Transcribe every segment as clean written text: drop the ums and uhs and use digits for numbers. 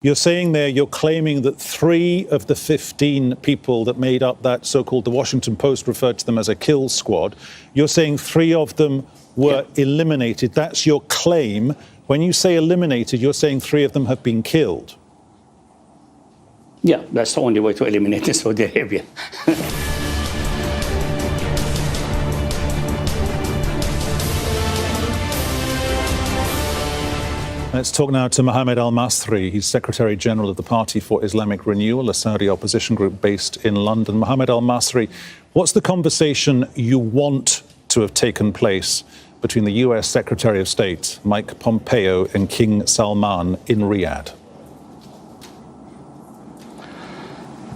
You're saying there, you're claiming that 3 of the 15 people that made up that so-called, the Washington Post referred to them as a kill squad, you're saying 3 of them were eliminated. That's your claim. When you say eliminated, you're saying 3 of them have been killed. Yeah, that's the only way to eliminate Saudi Arabia. Let's talk now to Mohammed Al-Masri. He's Secretary General of the Party for Islamic Renewal, a Saudi opposition group based in London. Mohammed Al-Masri, what's the conversation you want to have taken place between the US Secretary of State, Mike Pompeo, and King Salman in Riyadh?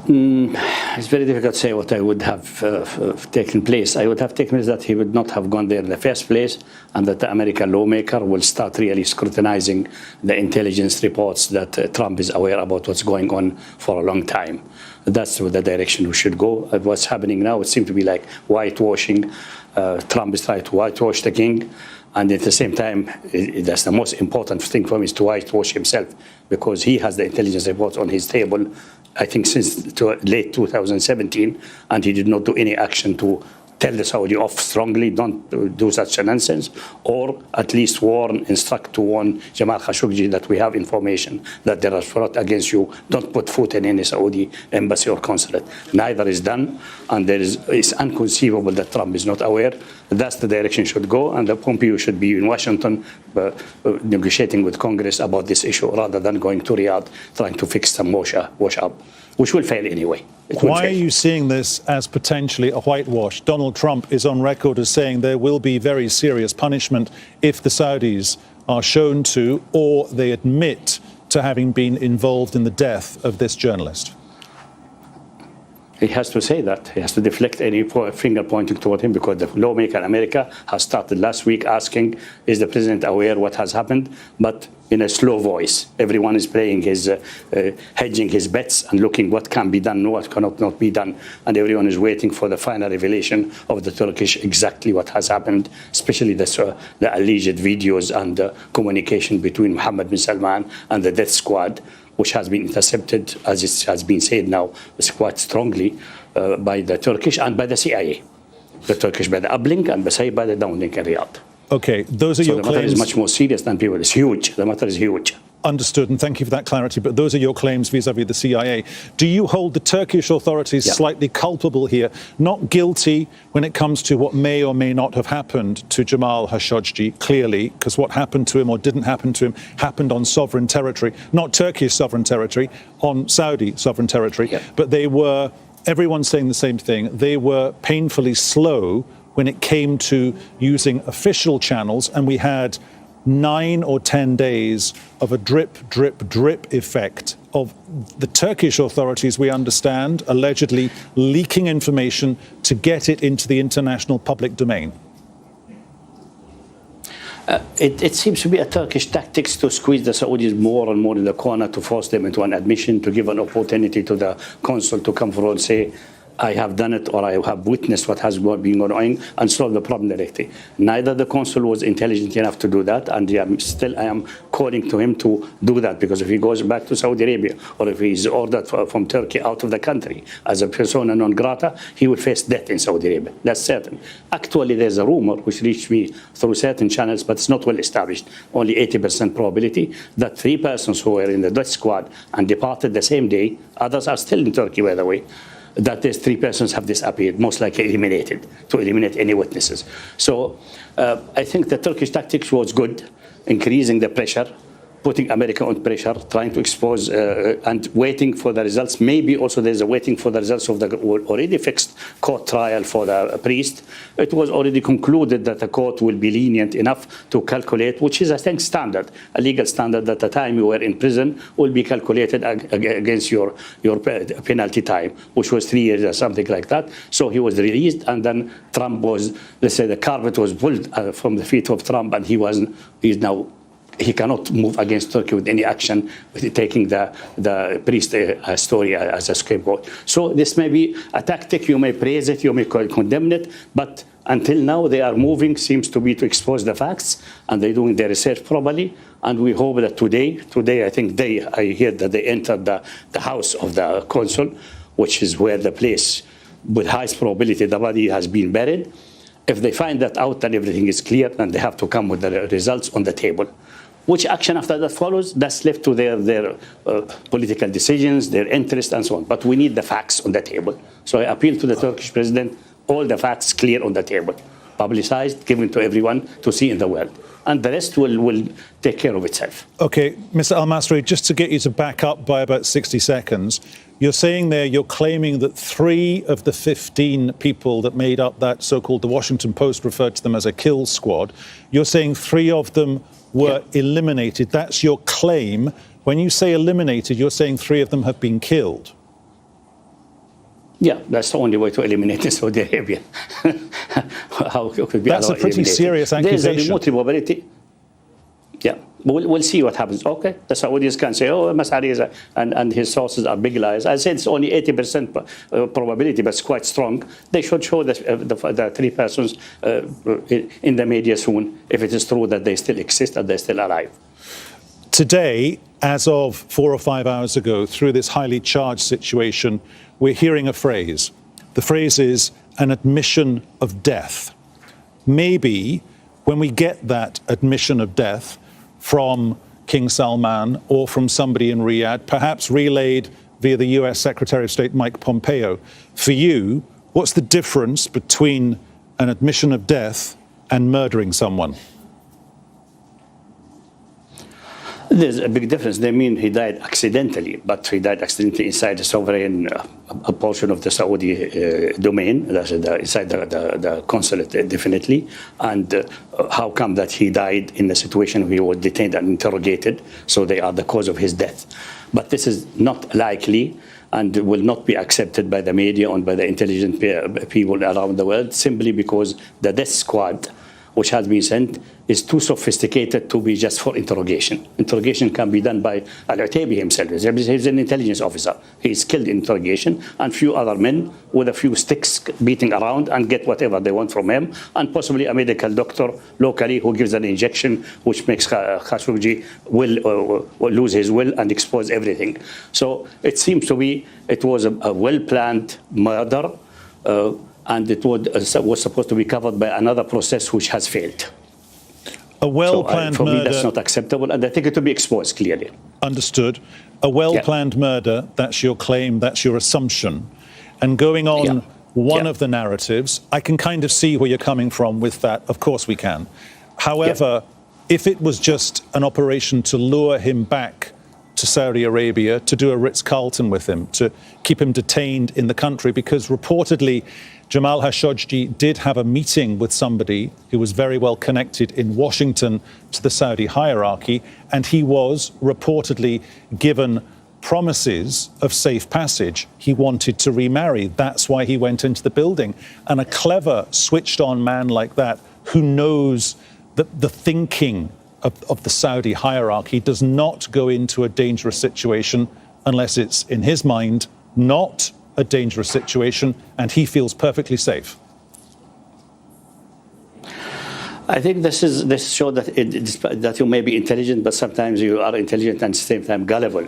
It's very difficult to say what I would have taken place. I would have taken place that he would not have gone there in the first place, and that the American lawmaker will start really scrutinizing the intelligence reports that Trump is aware about what's going on for a long time. That's the direction we should go. What's happening now, it seems to be like whitewashing. Trump is trying to whitewash the king. And at the same time, that's the most important thing for him, is to whitewash himself, because he has the intelligence reports on his table, I think, since late 2017, and he did not do any action to tell the Saudi off strongly, don't do such a nonsense, or at least instruct to warn Jamal Khashoggi that we have information that there are fraud against you. Don't put foot in any Saudi embassy or consulate. Neither is done, and it's inconceivable that Trump is not aware. That's the direction should go, and the Pompeo should be in Washington negotiating with Congress about this issue, rather than going to Riyadh trying to fix some wash up, which will fail anyway. Why are you seeing this as potentially a whitewash? Donald Trump is on record as saying there will be very serious punishment if the Saudis are shown to, or they admit to having been involved in the death of this journalist. He has to say that. He has to deflect any finger pointing toward him, because the lawmaker in America has started last week asking, is the president aware what has happened? But in a slow voice. Everyone is playing his, hedging his bets and looking what can be done, what cannot not be done. And everyone is waiting for the final revelation of the Turkish, exactly what has happened, especially the alleged videos and communication between Mohammed bin Salman and the death squad, which has been intercepted, as it has been said now, quite strongly by the Turkish and by the CIA. The Turkish by the uplink and the CIA by the downlink in Riyadh. Okay, those are your claims. The matter is much more serious than people. It's huge. The matter is huge. Understood, and thank you for that clarity. But those are your claims vis-à-vis the CIA. Do you hold the Turkish authorities slightly culpable here, not guilty when it comes to what may or may not have happened to Jamal Khashoggi, clearly, because what happened to him or didn't happen to him happened on sovereign territory, not Turkish sovereign territory, on Saudi sovereign territory. But they were, everyone's saying the same thing, they were painfully slow when it came to using official channels, and we had 9 or 10 days of a drip, drip, drip effect of the Turkish authorities, we understand, allegedly leaking information to get it into the international public domain. It seems to be a Turkish tactics to squeeze the Saudis more and more in the corner, to force them into an admission, to give an opportunity to the consul to come forward and say, I have done it, or I have witnessed what has been going on, and solve the problem directly. Neither the consul was intelligent enough to do that, and I am calling to him to do that, because if he goes back to Saudi Arabia, or if he's ordered from Turkey out of the country as a persona non grata, he will face death in Saudi Arabia. That's certain. Actually, there's a rumor which reached me through certain channels, but it's not well established, only 80% probability, that 3 persons who were in the death squad and departed the same day, others are still in Turkey, by the way, that these 3 persons have disappeared, most likely eliminated, to eliminate any witnesses. So I think the Turkish tactics was good, increasing the pressure, putting America on pressure, trying to expose and waiting for the results. Maybe also there's a waiting for the results of the already fixed court trial for the priest. It was already concluded that the court will be lenient enough to calculate, which is, I think, standard, a legal standard, that the time you were in prison will be calculated against your penalty time, which was 3 years or something like that. So he was released, and then Trump was, let's say, the carpet was pulled from the feet of Trump, and he's now he cannot move against Turkey with any action, with taking the priest story as a scapegoat. So this may be a tactic. You may praise it, you may condemn it, but until now they are moving, seems to be to expose the facts, and they're doing their research properly. And we hope that today I think I heard that they entered the house of the consul, which is where the place with highest probability the body has been buried. If they find that out, then everything is clear, and they have to come with the results on the table. Which action after that follows, that's left to their political decisions, their interest, and so on. But we need the facts on the table. So I appeal to the Turkish president, all the facts clear on the table, publicized, given to everyone to see in the world. And the rest will take care of itself. Okay, Mr. Al-Masri, just to get you to back up by about 60 seconds, you're saying there, you're claiming that 3 of the 15 people that made up that so-called, the Washington Post referred to them as a kill squad, you're saying 3 of them were eliminated. That's your claim. When you say eliminated, you're saying 3 of them have been killed. Yeah, that's the only way to eliminate Saudi Arabia. How could be That's a pretty serious accusation. There's a remote probability. Yeah, we'll see what happens. Okay, the Saudis can say, oh, Masari and his sources are big liars. I said it's only 80% probability, but it's quite strong. They should show the 3 persons in the media soon, if it is true that they still exist and they're still alive. Today, as of 4 or 5 hours ago, through this highly charged situation, we're hearing a phrase. The phrase is an admission of death. Maybe when we get that admission of death from King Salman or from somebody in Riyadh, perhaps relayed via the US Secretary of State Mike Pompeo, for you, what's the difference between an admission of death and murdering someone? There's a big difference. They mean he died accidentally, but he died accidentally inside the sovereign a portion of the Saudi domain, that's inside the consulate, definitely. And how come that he died in a situation where he was detained and interrogated? So they are the cause of his death. But this is not likely and will not be accepted by the media and by the intelligent people around the world, simply because the death squad which has been sent is too sophisticated to be just for interrogation. Interrogation can be done by Al-Utaibi himself. He's an intelligence officer. He is skilled in interrogation, and few other men with a few sticks beating around and get whatever they want from him, and possibly a medical doctor locally who gives an injection which makes Khashoggi will lose his will and expose everything. So it seems to be it was a well-planned murder, and it was supposed to be covered by another process which has failed. A well-planned murder. For me, that's not acceptable, and I think it will be exposed clearly. Understood. A well-planned murder, that's your claim, that's your assumption. And going on one of the narratives, I can kind of see where you're coming from with that. Of course we can. However, if it was just an operation to lure him back to Saudi Arabia, to do a Ritz-Carlton with him, to keep him detained in the country, because reportedly Jamal Khashoggi did have a meeting with somebody who was very well connected in Washington to the Saudi hierarchy, and he was reportedly given promises of safe passage. He wanted to remarry. That's why he went into the building. And a clever, switched-on man like that, who knows the thinking of the Saudi hierarchy, does not go into a dangerous situation unless it's, in his mind, not a dangerous situation, and he feels perfectly safe. I think this shows that you may be intelligent, but sometimes you are intelligent and at the same time gullible.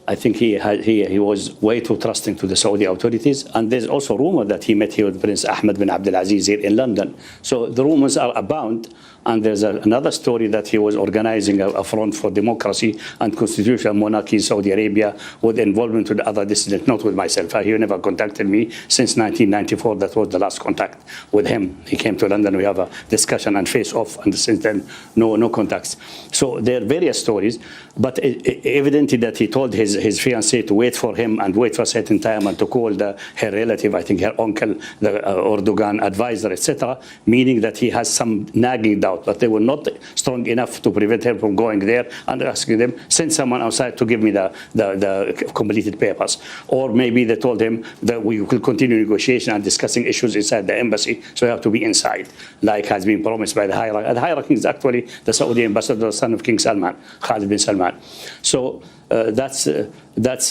I think he was way too trusting to the Saudi authorities, and there's also rumor that he met here with Prince Ahmed bin Abdulaziz here in London. So the rumors are abound, and there's another story that he was organizing a front for democracy and constitutional monarchy in Saudi Arabia with involvement with other dissidents, not with myself. He never contacted me since 1994. That was the last contact with him. He came to London, we have a discussion and face off, and since then, no contacts. So there are various stories, but evidently that he told his fiancée to wait for him and wait for a certain time and to call her relative, I think her uncle, the Erdogan advisor, etc., meaning that he has some nagging down out, but they were not strong enough to prevent him from going there and asking them, send someone outside to give me the completed papers. Or maybe they told him that we will continue negotiation and discussing issues inside the embassy, so you have to be inside, like has been promised by the hierarchy. And the hierarchy is actually the Saudi ambassador, son of King Salman, Khalid bin Salman. So that's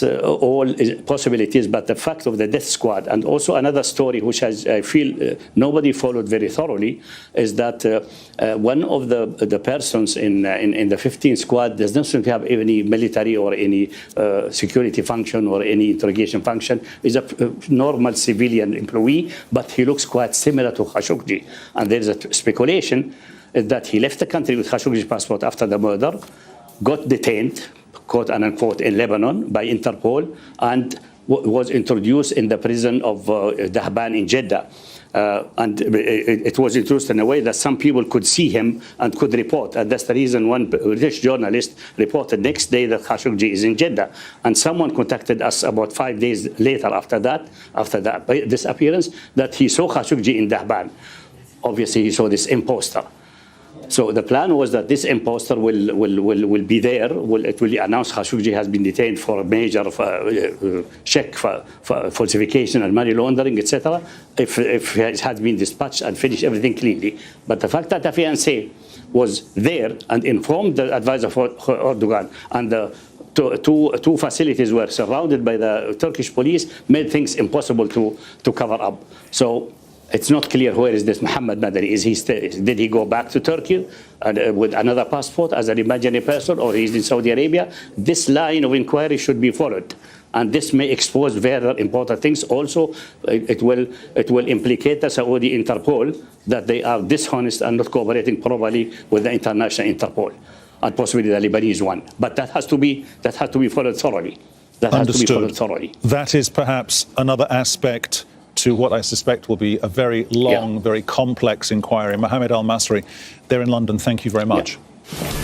all possibilities, but the fact of the death squad, and also another story which I feel nobody followed very thoroughly, is that one of the persons in the 15 squad does not seem to have any military or any security function or any interrogation function. Is a normal civilian employee, but he looks quite similar to Khashoggi. And there is a speculation that he left the country with Khashoggi's passport after the murder, got detained, quote and unquote, in Lebanon by Interpol, and was introduced in the prison of Dahban in Jeddah. And it was introduced in a way that some people could see him and could report. And that's the reason one British journalist reported next day that Khashoggi is in Jeddah. And someone contacted us about 5 days later after this appearance, that he saw Khashoggi in Dahban. Obviously, he saw this imposter. So the plan was that this imposter will be there. It will announce Khashoggi has been detained for a major check for falsification and money laundering, etc. If it has been dispatched and finished everything cleanly. But the fact that the fiancé was there and informed the advisor for Erdogan, and the two facilities were surrounded by the Turkish police, made things impossible to cover up. So it's not clear where is this Mohammed Madani. Did he go back to Turkey with another passport as an imaginary person, or he's in Saudi Arabia? This line of inquiry should be followed, and this may expose very important things. Also, it will implicate the Saudi Interpol that they are dishonest and not cooperating properly with the international Interpol, and possibly the Lebanese one. But that has to be followed thoroughly. Understood. That is perhaps another aspect to what I suspect will be a very long, very complex inquiry. Mohammed Al-Masri, there in London, thank you very much. Yeah.